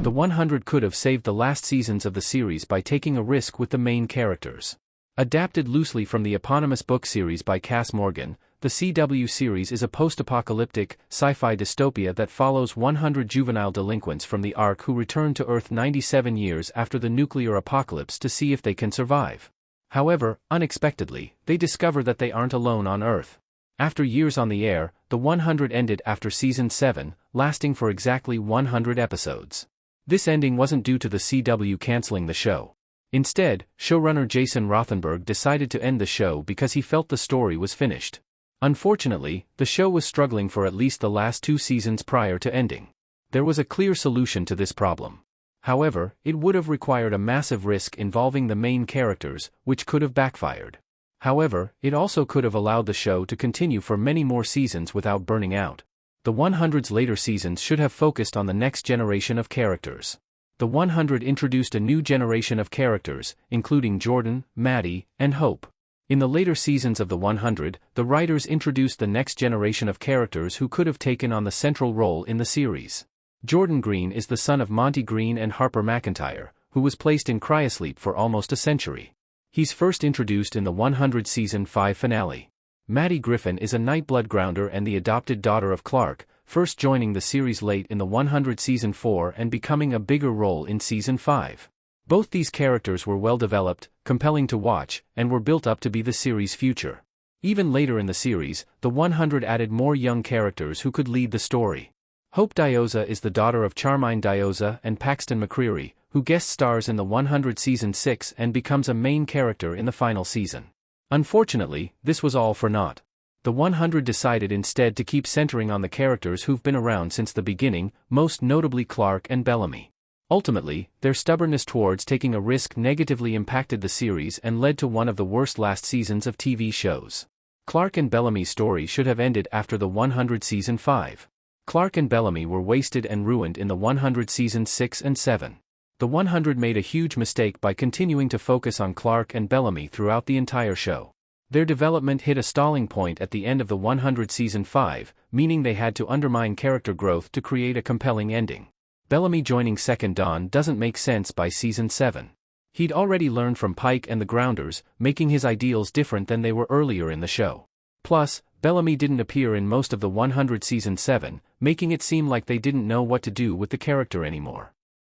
The 100 could have saved the last seasons of the series by taking a risk with the main characters. Adapted loosely from the eponymous book series by Cass Morgan, the CW series is a post-apocalyptic, sci-fi dystopia that follows 100 juvenile delinquents from the Ark who return to Earth 97 years after the nuclear apocalypse to see if they can survive. However, unexpectedly, they discover that they aren't alone on Earth. After years on the air, the 100 ended after Season 7, lasting for exactly 100 episodes. This ending wasn't due to the CW canceling the show. Instead, showrunner Jason Rothenberg decided to end the show because he felt the story was finished. Unfortunately, the show was struggling for at least the last 2 seasons prior to ending. There was a clear solution to this problem. However, it would have required a massive risk involving the main characters, which could have backfired. However, it also could have allowed the show to continue for many more seasons without burning out. The 100's later seasons should have focused on the next generation of characters. The 100 introduced a new generation of characters, including Jordan, Maddie, and Hope. In the later seasons of the 100, the writers introduced the next generation of characters who could have taken on the central role in the series. Jordan Green is the son of Monty Green and Harper McIntyre, who was placed in cryosleep for almost a century. He's first introduced in the 100 Season 5 finale. Maddie Griffin is a Nightblood grounder and the adopted daughter of Clark, first joining the series late in the 100 Season 4 and becoming a bigger role in Season 5. Both these characters were well developed, compelling to watch, and were built up to be the series' future. Even later in the series, the 100 added more young characters who could lead the story. Hope Dioza is the daughter of Charmine Dioza and Paxton McCreary, who guest stars in the 100 Season 6 and becomes a main character in the final season. Unfortunately, this was all for naught. The 100 decided instead to keep centering on the characters who've been around since the beginning, most notably Clark and Bellamy. Ultimately, their stubbornness towards taking a risk negatively impacted the series and led to one of the worst last seasons of TV shows. Clark and Bellamy's story should have ended after the 100 Season 5. Clark and Bellamy were wasted and ruined in the 100 Season 6 and 7. The 100 made a huge mistake by continuing to focus on Clark and Bellamy throughout the entire show. Their development hit a stalling point at the end of the 100 Season 5, meaning they had to undermine character growth to create a compelling ending. Bellamy joining Second Dawn doesn't make sense by Season 7. He'd already learned from Pike and the Grounders, making his ideals different than they were earlier in the show. Plus, Bellamy didn't appear in most of the 100 Season 7, making it seem like they didn't know what to do with the character anymore.